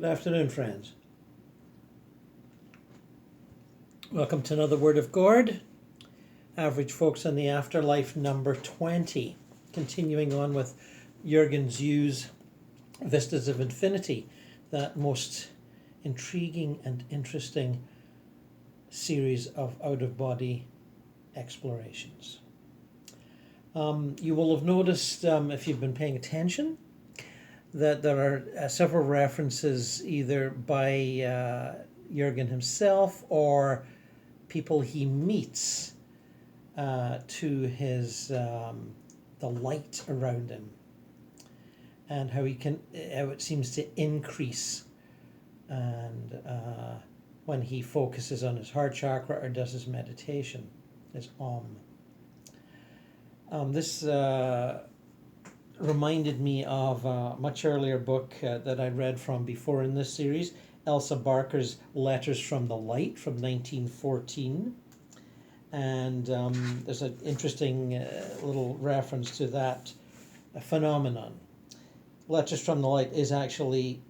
Good afternoon, friends. Welcome to another Word of God. Average Folks in the Afterlife, number 20. Continuing on with Jürgen Zew's Vistas of Infinity, that most intriguing and interesting series of out-of-body explorations. You will have noticed, if you've been paying attention, that there are several references either by Jürgen himself or people he meets to his the light around him, and how it seems to increase, and when he focuses on his heart chakra or does his meditation, his This reminded me of a much earlier book that I read from before in this series, Elsa Barker's Letters from the Light from 1914. And there's an interesting little reference to that phenomenon. Letters from the Light is actually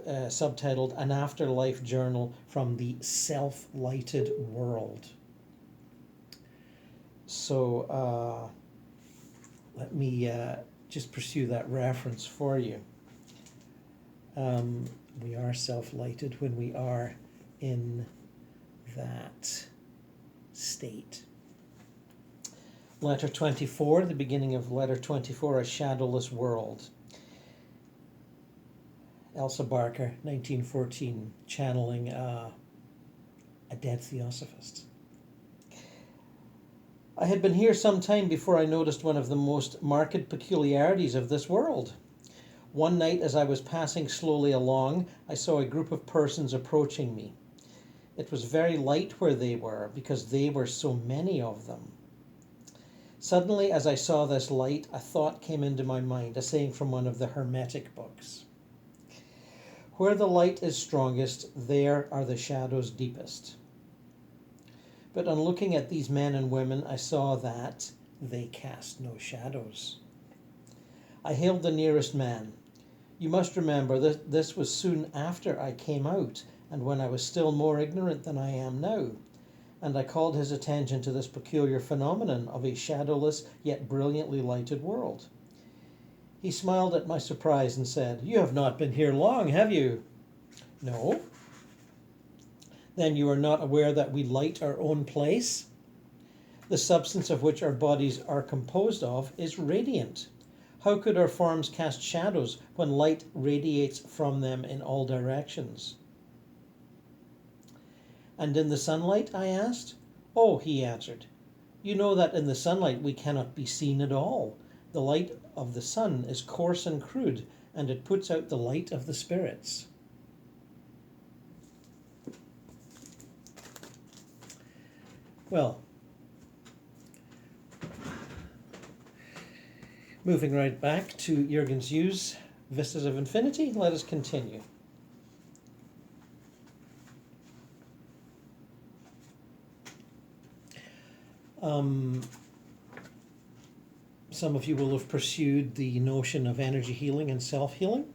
subtitled An Afterlife Journal from the Self-Lighted World. So let me just pursue that reference for you. We are self-lighted when we are in that state. Letter 24, the beginning of letter 24, A Shadowless World. Elsa Barker, 1914, channeling a dead theosophist. I had been here some time before I noticed one of the most marked peculiarities of this world. One night as I was passing slowly along, I saw a group of persons approaching me. It was very light where they were, because they were so many of them. Suddenly, as I saw this light, a thought came into my mind, a saying from one of the Hermetic books. Where the light is strongest, there are the shadows deepest. But on looking at these men and women, I saw that they cast no shadows. I hailed the nearest man. You must remember that this was soon after I came out, and when I was still more ignorant than I am now, and I called his attention to this peculiar phenomenon of a shadowless yet brilliantly lighted world. He smiled at my surprise and said, "You have not been here long, have you?" "No." "Then you are not aware that we light our own place? The substance of which our bodies are composed of is radiant. How could our forms cast shadows when light radiates from them in all directions?" "And in the sunlight?" I asked. "Oh," he answered, "you know that in the sunlight we cannot be seen at all. The light of the sun is coarse and crude, and it puts out the light of the spirits." Well, moving right back to Jürgen Zew's Vistas of Infinity, let us continue. Some of you will have pursued the notion of energy healing and self-healing,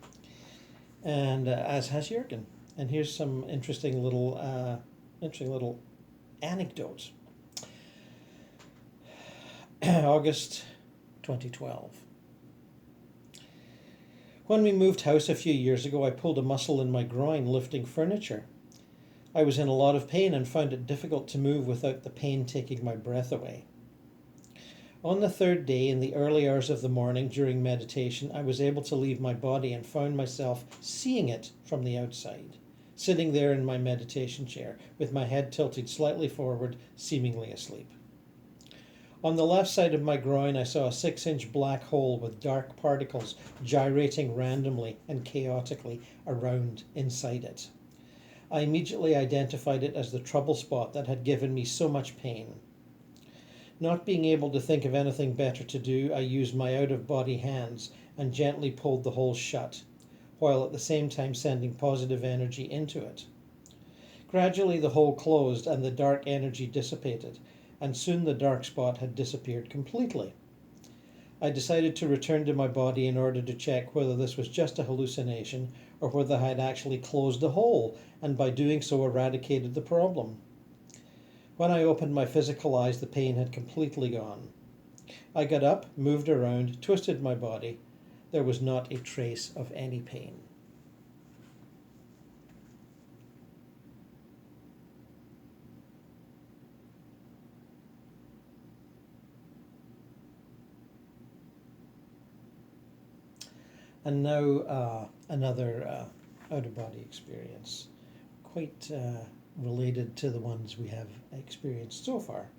and as has Jürgen. And here's some interesting little anecdotes. August 2012. When we moved house a few years ago, I pulled a muscle in my groin lifting furniture. I was in a lot of pain and found it difficult to move without the pain taking my breath away. On the third day, in the early hours of the morning during meditation, I was able to leave my body and found myself seeing it from the outside, sitting there in my meditation chair with my head tilted slightly forward, seemingly asleep. On the left side of my groin, I saw a 6-inch black hole with dark particles gyrating randomly and chaotically around inside it. I immediately identified it as the trouble spot that had given me so much pain. Not being able to think of anything better to do, I used my out-of-body hands and gently pulled the hole shut, while at the same time sending positive energy into it. Gradually the hole closed and the dark energy dissipated, and soon the dark spot had disappeared completely. I decided to return to my body in order to check whether this was just a hallucination or whether I had actually closed the hole and by doing so eradicated the problem. When I opened my physical eyes, the pain had completely gone. I got up, moved around, twisted my body. There was not a trace of any pain. And now another out-of-body experience, quite related to the ones we have experienced so far.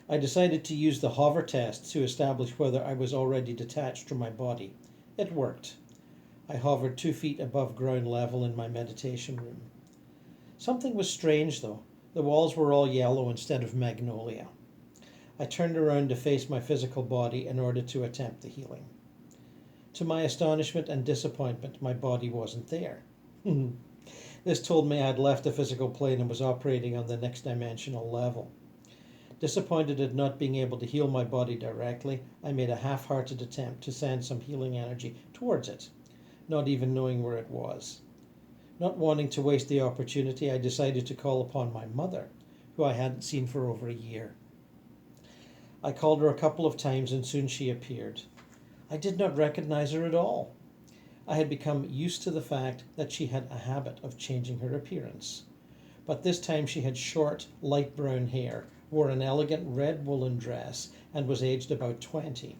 I decided to use the hover test to establish whether I was already detached from my body. It worked. I hovered 2 feet above ground level in my meditation room. Something was strange though. The walls were all yellow instead of magnolia. I turned around to face my physical body in order to attempt the healing. To my astonishment and disappointment, my body wasn't there. This told me I had left the physical plane and was operating on the next dimensional level. Disappointed at not being able to heal my body directly, I made a half-hearted attempt to send some healing energy towards it, not even knowing where it was. Not wanting to waste the opportunity, I decided to call upon my mother, who I hadn't seen for over a year. I called her a couple of times and soon she appeared. I did not recognize her at all. I had become used to the fact that she had a habit of changing her appearance. But this time she had short, light brown hair, wore an elegant red woolen dress, and was aged about 20.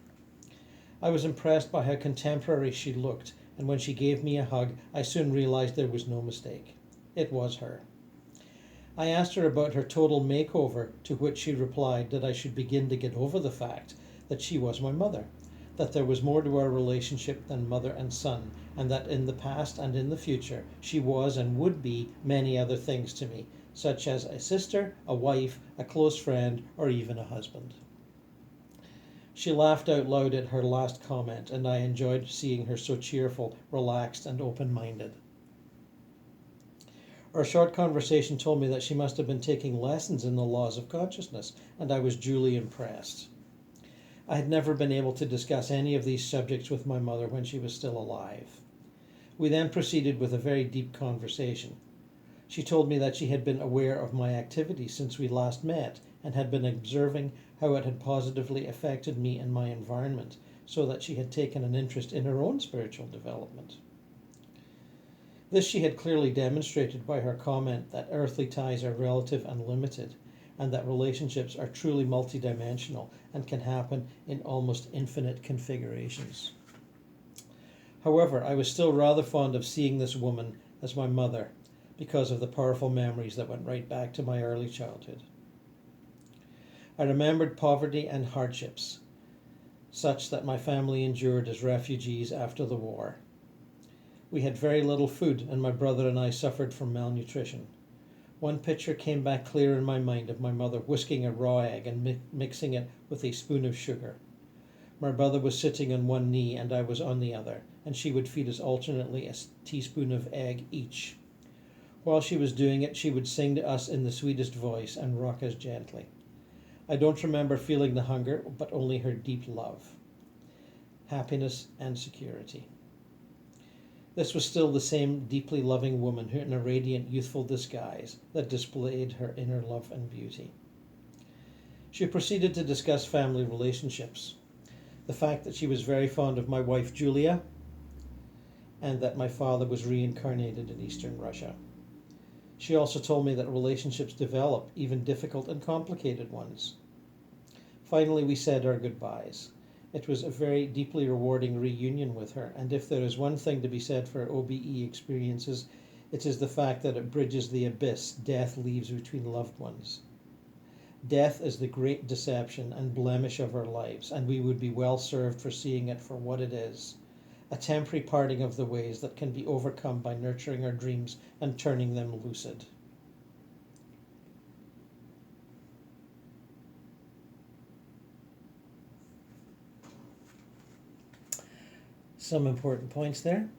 I was impressed by how contemporary she looked, and when she gave me a hug, I soon realized there was no mistake. It was her. I asked her about her total makeover, to which she replied that I should begin to get over the fact that she was my mother, that there was more to our relationship than mother and son, and that in the past and in the future she was and would be many other things to me, such as a sister, a wife, a close friend, or even a husband. She laughed out loud at her last comment, and I enjoyed seeing her so cheerful, relaxed, and open-minded. Our short conversation told me that she must have been taking lessons in the laws of consciousness, and I was duly impressed. I had never been able to discuss any of these subjects with my mother when she was still alive. We then proceeded with a very deep conversation. She told me that she had been aware of my activities since we last met and had been observing how it had positively affected me and my environment, so that she had taken an interest in her own spiritual development. This she had clearly demonstrated by her comment that earthly ties are relative and limited, and that relationships are truly multidimensional and can happen in almost infinite configurations. However, I was still rather fond of seeing this woman as my mother because of the powerful memories that went right back to my early childhood. I remembered poverty and hardships, such that my family endured as refugees after the war. We had very little food, and my brother and I suffered from malnutrition. One picture came back clear in my mind of my mother whisking a raw egg and mixing it with a spoon of sugar. My brother was sitting on one knee and I was on the other, and she would feed us alternately a teaspoon of egg each. While she was doing it, she would sing to us in the sweetest voice and rock us gently. I don't remember feeling the hunger, but only her deep love, happiness, and security. This was still the same deeply loving woman who, in a radiant, youthful disguise, that displayed her inner love and beauty. She proceeded to discuss family relationships, the fact that she was very fond of my wife Julia, and that my father was reincarnated in Eastern Russia. She also told me that relationships develop, even difficult and complicated ones. Finally, we said our goodbyes. It was a very deeply rewarding reunion with her, and if there is one thing to be said for OBE experiences, it is the fact that it bridges the abyss death leaves between loved ones. Death is the great deception and blemish of our lives, and we would be well served for seeing it for what it is, a temporary parting of the ways that can be overcome by nurturing our dreams and turning them lucid. Some important points there.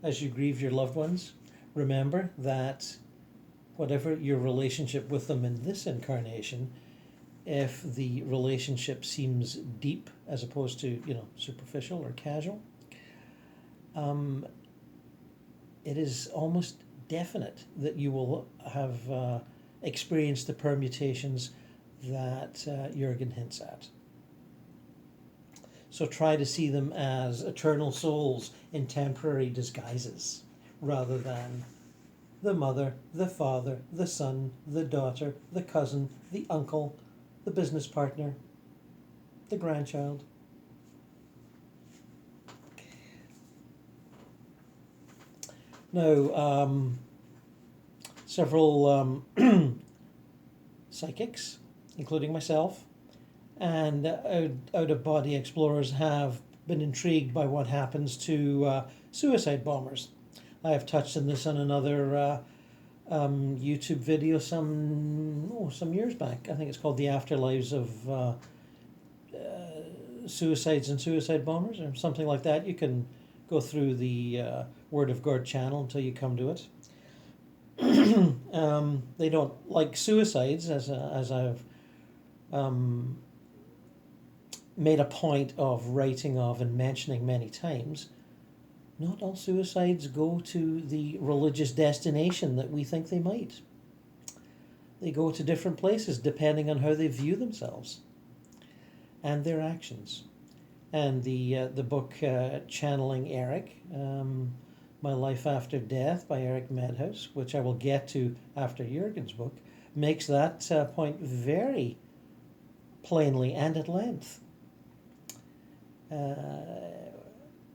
As you grieve your loved ones, remember that whatever your relationship with them in this incarnation, if the relationship seems deep as opposed to, superficial or casual. It is almost definite that you will have experienced the permutations that Jürgen hints at. So try to see them as eternal souls in temporary disguises, rather than the mother, the father, the son, the daughter, the cousin, the uncle, the business partner, the grandchild. Now, several psychics, including myself, and out-of-body explorers have been intrigued by what happens to suicide bombers. I have touched on this on another YouTube video some years back. I think it's called The Afterlives of Suicides and Suicide Bombers, or something like that. You can go through the WordofGord channel until you come to it. They don't like suicides, as I've made a point of writing of and mentioning many times. Not all suicides go to the religious destination that we think they might. They go to different places depending on how they view themselves and their actions. And the book Channeling Eric, My Life After Death by Eric Medhouse, which I will get to after Jürgen's book, makes that point very plainly and at length.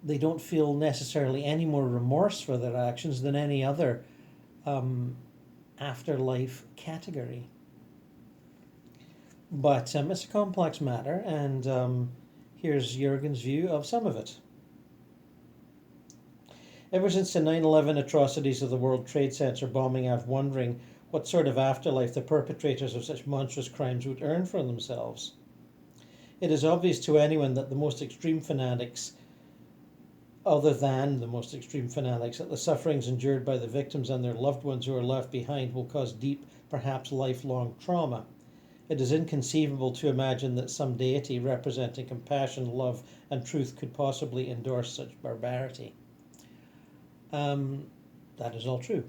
They don't feel necessarily any more remorse for their actions than any other afterlife category. But it's a complex matter, and here's Jürgen's view of some of it. Ever since the 9/11 atrocities of the World Trade Center bombing, I've wondering what sort of afterlife the perpetrators of such monstrous crimes would earn for themselves. It is obvious to anyone that the most extreme fanatics, other than the most extreme fanatics, that the sufferings endured by the victims and their loved ones who are left behind will cause deep, perhaps lifelong trauma. It is inconceivable to imagine that some deity representing compassion, love, and truth could possibly endorse such barbarity. That is all true.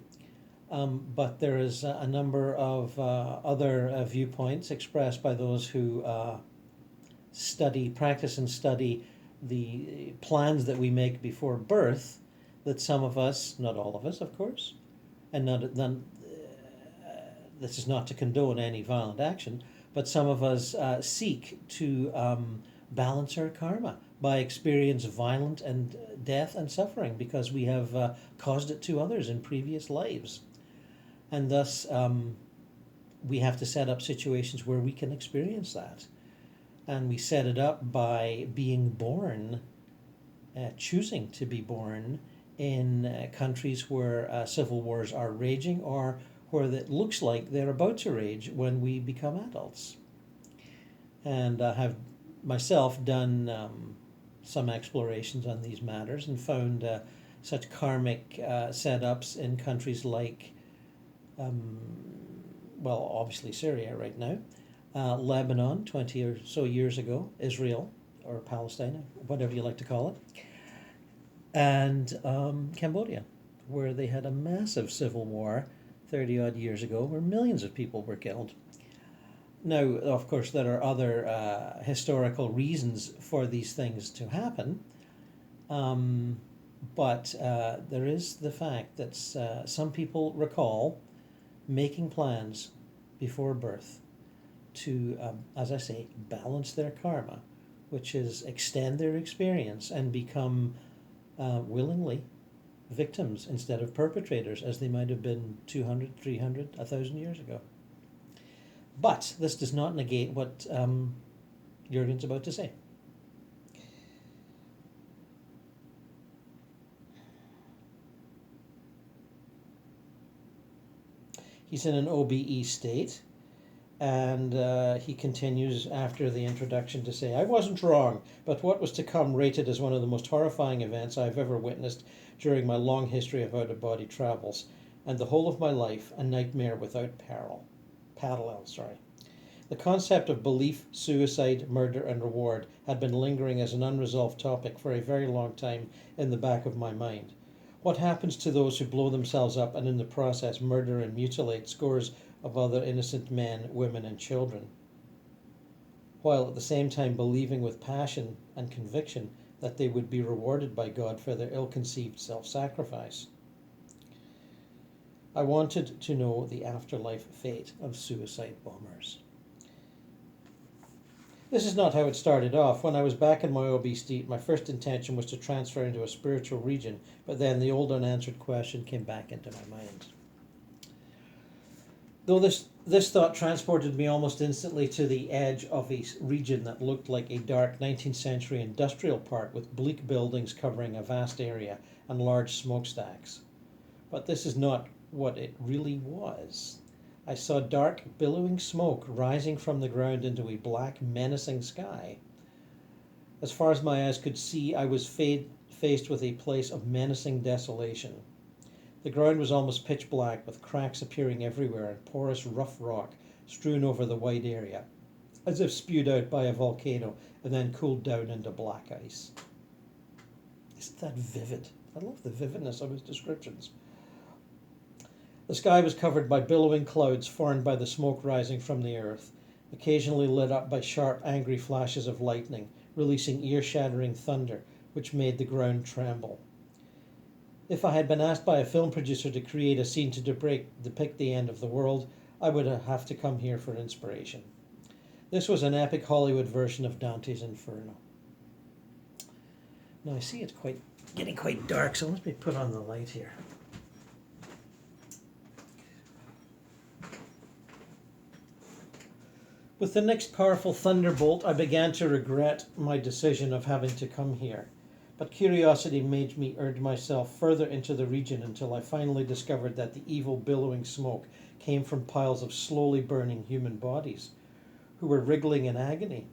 But there is a number of other viewpoints expressed by those who practice and study the plans that we make before birth, that some of us, not all of us, of course, and this is not to condone any violent action, but some of us seek to balance our karma by experience violent and death and suffering because we have caused it to others in previous lives. And thus, we have to set up situations where we can experience that. And we set it up by being born, choosing to be born in countries where civil wars are raging, or where it looks like they're about to rage when we become adults. And I have myself done some explorations on these matters and found such karmic setups in countries like, obviously Syria right now, Lebanon 20 or so years ago, Israel, or Palestine, whatever you like to call it, and Cambodia, where they had a massive civil war 30 odd years ago where millions of people were killed. Now, of course, there are other historical reasons for these things to happen, but there is the fact that some people recall making plans before birth to, as I say, balance their karma, which is extend their experience and become willingly victims instead of perpetrators, as they might have been 200, 300, 1,000 years ago. But this does not negate what Jürgen's about to say. He's in an OBE state, and he continues after the introduction to say, I wasn't wrong, but what was to come rated as one of the most horrifying events I've ever witnessed during my long history of out-of-body travels, and the whole of my life a nightmare without parallel. The The concept of belief, suicide, murder, and reward had been lingering as an unresolved topic for a very long time in the back of my mind. What happens to those who blow themselves up and in the process murder and mutilate scores of other innocent men, women, and children, while at the same time believing with passion and conviction that they would be rewarded by God for their ill-conceived self-sacrifice? I wanted to know the afterlife fate of suicide bombers. This is not how it started off. When I was back in my obese state, my first intention was to transfer into a spiritual region, but then the old unanswered question came back into my mind. Though this thought transported me almost instantly to the edge of a region that looked like a dark 19th century industrial park with bleak buildings covering a vast area and large smokestacks. But this is not what it really was. I saw dark, billowing smoke rising from the ground into a black, menacing sky. As far as my eyes could see, I was faced with a place of menacing desolation. The ground was almost pitch black, with cracks appearing everywhere and porous, rough rock strewn over the wide area, as if spewed out by a volcano and then cooled down into black ice. Isn't that vivid? I love the vividness of his descriptions. The sky was covered by billowing clouds formed by the smoke rising from the earth, occasionally lit up by sharp, angry flashes of lightning, releasing ear-shattering thunder, which made the ground tremble. If I had been asked by a film producer to create a scene to depict the end of the world, I would have to come here for inspiration. This was an epic Hollywood version of Dante's Inferno. Now I see it's getting quite dark, so let me put on the light here. With the next powerful thunderbolt, I began to regret my decision of having to come here. But curiosity made me urge myself further into the region until I finally discovered that the evil billowing smoke came from piles of slowly burning human bodies, who were wriggling in agony.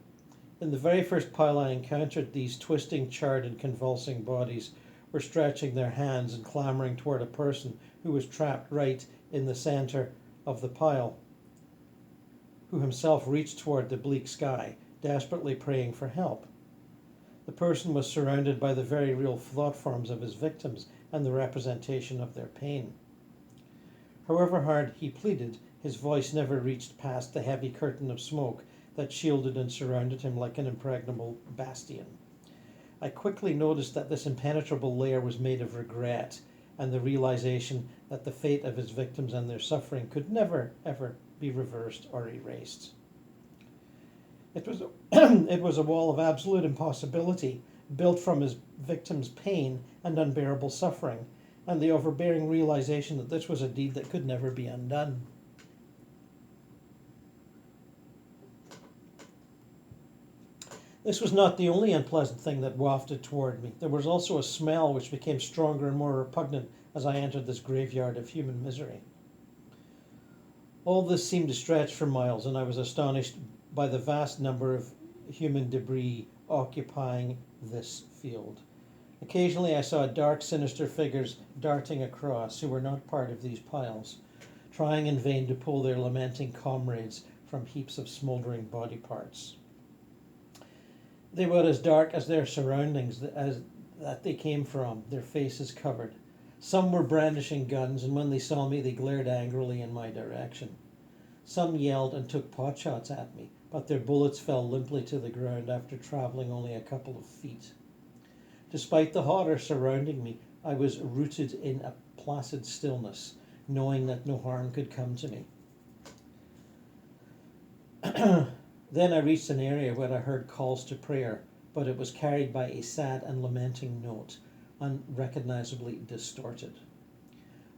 In the very first pile I encountered, these twisting, charred and convulsing bodies were stretching their hands and clambering toward a person who was trapped right in the center of the pile, who himself reached toward the bleak sky, desperately praying for help. The person was surrounded by the very real thought forms of his victims and the representation of their pain. However hard he pleaded, his voice never reached past the heavy curtain of smoke that shielded and surrounded him like an impregnable bastion. I quickly noticed that this impenetrable layer was made of regret and the realization that the fate of his victims and their suffering could never, ever be reversed or erased. It was a wall of absolute impossibility, built from his victims' pain and unbearable suffering, and the overbearing realization that this was a deed that could never be undone. This was not the only unpleasant thing that wafted toward me. There was also a smell which became stronger and more repugnant as I entered this graveyard of human misery. All this seemed to stretch for miles, and I was astonished by the vast number of human debris occupying this field. Occasionally I saw dark, sinister figures darting across who were not part of these piles, trying in vain to pull their lamenting comrades from heaps of smouldering body parts. They were as dark as their surroundings that they came from, their faces covered. Some were brandishing guns, and when they saw me, they glared angrily in my direction. Some yelled and took potshots at me, but their bullets fell limply to the ground after traveling only a couple of feet. Despite the horror surrounding me, I was rooted in a placid stillness, knowing that no harm could come to me. Then I reached an area where I heard calls to prayer, but it was carried by a sad and lamenting note, unrecognizably distorted.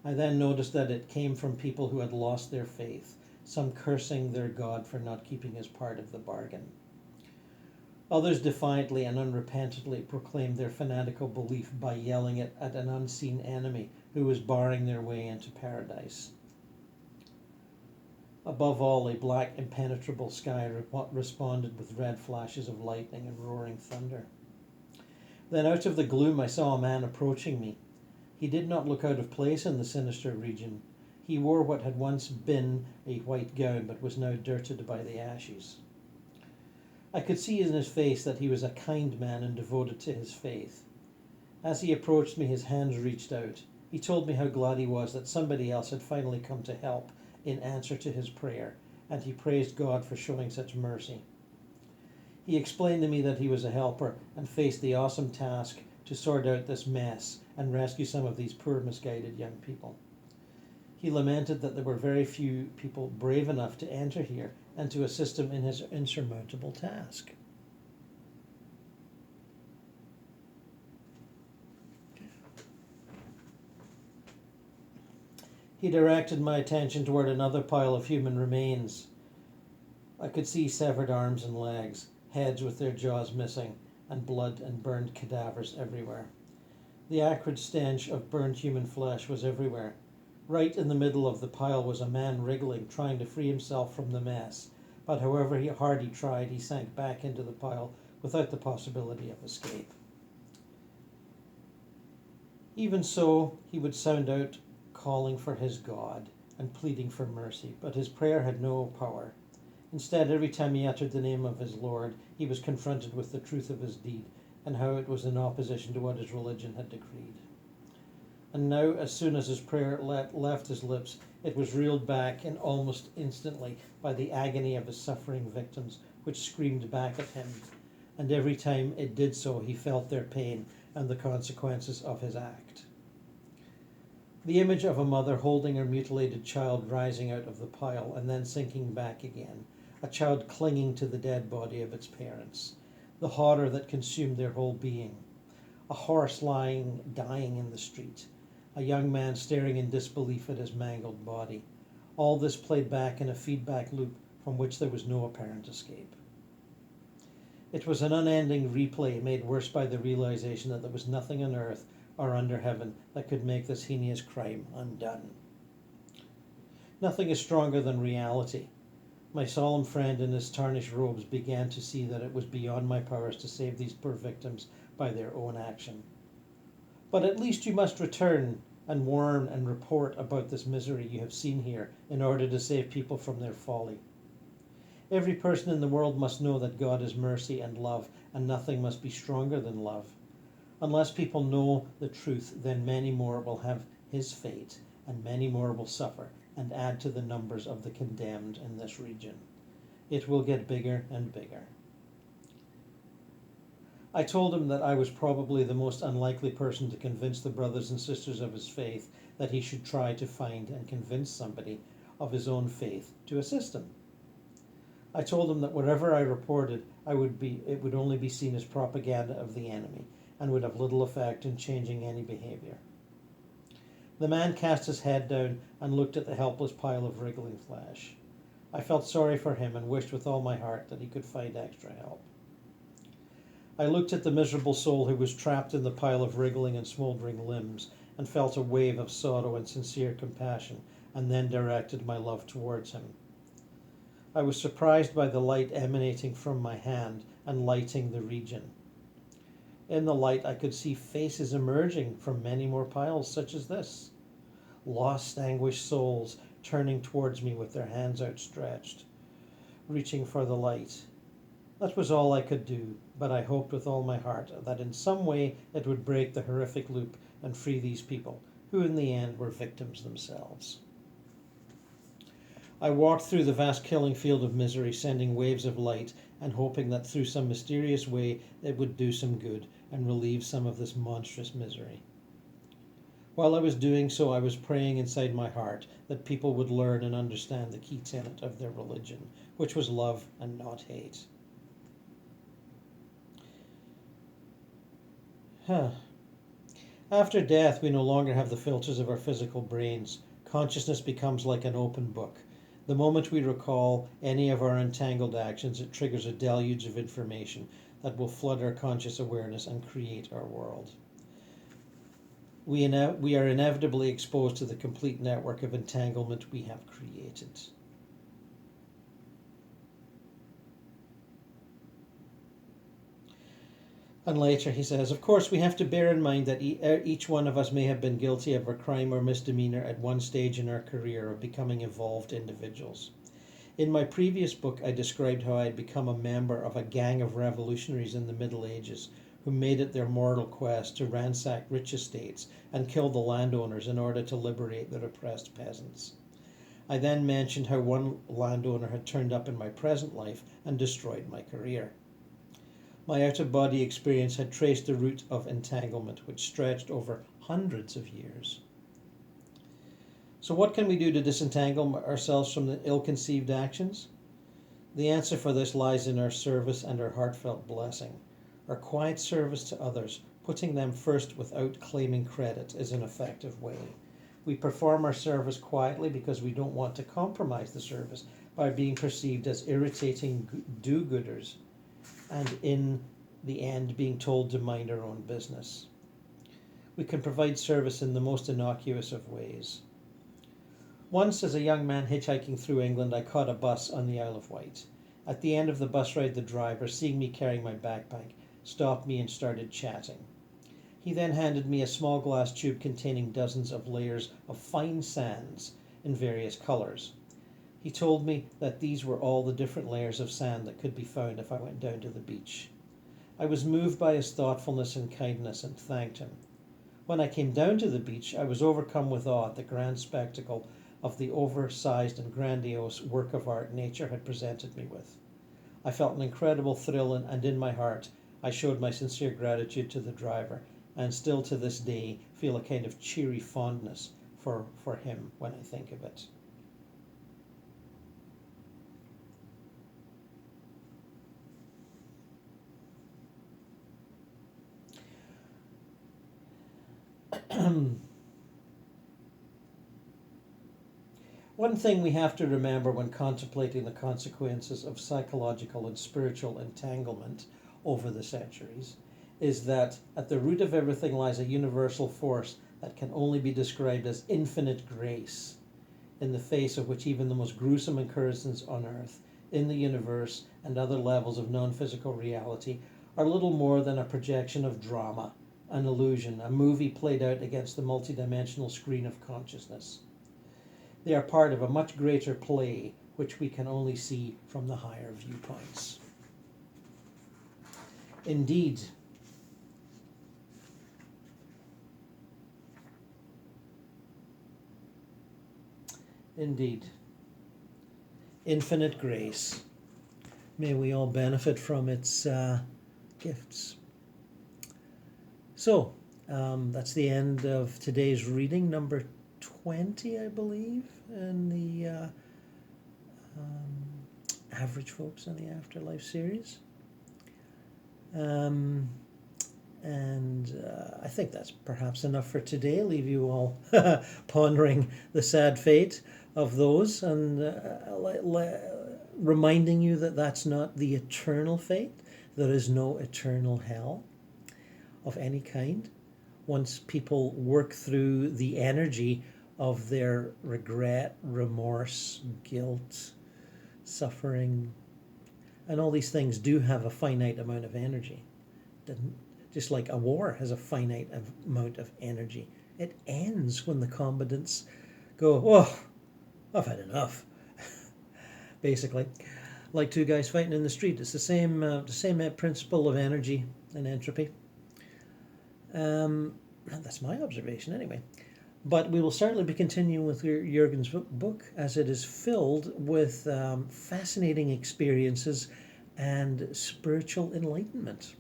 I then noticed that it came from people who had lost their faith, some cursing their God for not keeping his part of the bargain. Others defiantly and unrepentantly proclaimed their fanatical belief by yelling it at an unseen enemy who was barring their way into paradise. Above all, a black, impenetrable sky responded with red flashes of lightning and roaring thunder. Then out of the gloom I saw a man approaching me. He did not look out of place in the sinister region. He wore what had once been a white gown, but was now dirted by the ashes. I could see in his face that he was a kind man and devoted to his faith. As he approached me, his hands reached out. He told me how glad he was that somebody else had finally come to help in answer to his prayer, and he praised God for showing such mercy. He explained to me that he was a helper and faced the awesome task to sort out this mess and rescue some of these poor, misguided young people. He lamented that there were very few people brave enough to enter here and to assist him in his insurmountable task. He directed my attention toward another pile of human remains. I could see severed arms and legs, heads with their jaws missing, and blood and burned cadavers everywhere. The acrid stench of burned human flesh was everywhere. Right in the middle of the pile was a man wriggling, trying to free himself from the mess, but however hard he tried, he sank back into the pile without the possibility of escape. Even so, he would sound out, calling for his God and pleading for mercy, but his prayer had no power. Instead, every time he uttered the name of his Lord, he was confronted with the truth of his deed and how it was in opposition to what his religion had decreed. And now, as soon as his prayer left his lips, it was reeled back and almost instantly by the agony of his suffering victims, which screamed back at him. And every time it did so, he felt their pain and the consequences of his act. The image of a mother holding her mutilated child rising out of the pile and then sinking back again, a child clinging to the dead body of its parents, the horror that consumed their whole being, a horse dying in the street, a young man staring in disbelief at his mangled body. All this played back in a feedback loop from which there was no apparent escape. It was an unending replay made worse by the realization that there was nothing on earth or under heaven that could make this heinous crime undone. Nothing is stronger than reality. My solemn friend in his tarnished robes began to see that it was beyond my powers to save these poor victims by their own action. But at least you must return and warn and report about this misery you have seen here in order to save people from their folly. Every person in the world must know that God is mercy and love, and nothing must be stronger than love. Unless people know the truth, then many more will have his fate, and many more will suffer and add to the numbers of the condemned in this region. It will get bigger and bigger. I told him that I was probably the most unlikely person to convince the brothers and sisters of his faith that he should try to find and convince somebody of his own faith to assist him. I told him that whatever I reported, it would only be seen as propaganda of the enemy, and would have little effect in changing any behavior. The man cast his head down and looked at the helpless pile of wriggling flesh. I felt sorry for him and wished with all my heart that he could find extra help. I looked at the miserable soul who was trapped in the pile of wriggling and smouldering limbs and felt a wave of sorrow and sincere compassion, and then directed my love towards him. I was surprised by the light emanating from my hand and lighting the region. In the light, I could see faces emerging from many more piles such as this. Lost, anguished souls turning towards me with their hands outstretched, reaching for the light. That was all I could do, but I hoped with all my heart that in some way it would break the horrific loop and free these people, who in the end were victims themselves. I walked through the vast killing field of misery, sending waves of light and hoping that through some mysterious way it would do some good and relieve some of this monstrous misery. While I was doing so, I was praying inside my heart that people would learn and understand the key tenet of their religion, which was love and not hate. After death, we no longer have the filters of our physical brains. Consciousness becomes like an open book. The moment we recall any of our entangled actions, it triggers a deluge of information that will flood our conscious awareness and create our world. We are inevitably exposed to the complete network of entanglement we have created. And later he says, of course, we have to bear in mind that each one of us may have been guilty of a crime or misdemeanor at one stage in our career of becoming evolved individuals. In my previous book, I described how I had become a member of a gang of revolutionaries in the Middle Ages who made it their mortal quest to ransack rich estates and kill the landowners in order to liberate the oppressed peasants. I then mentioned how one landowner had turned up in my present life and destroyed my career. My out-of-body experience had traced the route of entanglement, which stretched over hundreds of years. So what can we do to disentangle ourselves from the ill-conceived actions? The answer for this lies in our service and our heartfelt blessing. Our quiet service to others, putting them first without claiming credit, is an effective way. We perform our service quietly because we don't want to compromise the service by being perceived as irritating do-gooders and in the end being told to mind our own business. We can provide service in the most innocuous of ways. Once, as a young man hitchhiking through England, I caught a bus on the Isle of Wight. At the end of the bus ride, the driver, seeing me carrying my backpack, stopped me and started chatting. He then handed me a small glass tube containing dozens of layers of fine sands in various colours. He told me that these were all the different layers of sand that could be found if I went down to the beach. I was moved by his thoughtfulness and kindness and thanked him. When I came down to the beach, I was overcome with awe at the grand spectacle of the oversized and grandiose work of art nature had presented me with. I felt an incredible thrill, and in my heart I showed my sincere gratitude to the driver, and still to this day feel a kind of cheery fondness for him when I think of it. One thing we have to remember when contemplating the consequences of psychological and spiritual entanglement over the centuries is that at the root of everything lies a universal force that can only be described as infinite grace, in the face of which even the most gruesome incursions on earth, in the universe, and other levels of non-physical reality are little more than a projection of drama, an illusion, a movie played out against the multidimensional screen of consciousness. They are part of a much greater play, which we can only see from the higher viewpoints. Indeed, infinite grace. May we all benefit from its gifts. So, that's the end of today's reading, number 20, I believe, in the Average Folks in the Afterlife series. And I think that's perhaps enough for today. Leave you all pondering the sad fate of those and reminding you that that's not the eternal fate. There is no eternal hell of any kind. Once people work through the energy of their regret, remorse, guilt, suffering, and all these things do have a finite amount of energy. Just like a war has a finite amount of energy. It ends when the combatants go, oh, I've had enough. Basically, like two guys fighting in the street. It's the same principle of energy and entropy. That's my observation anyway. But we will certainly be continuing with Jürgen's book, as it is filled with fascinating experiences and spiritual enlightenment.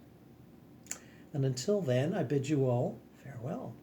And until then, I bid you all farewell.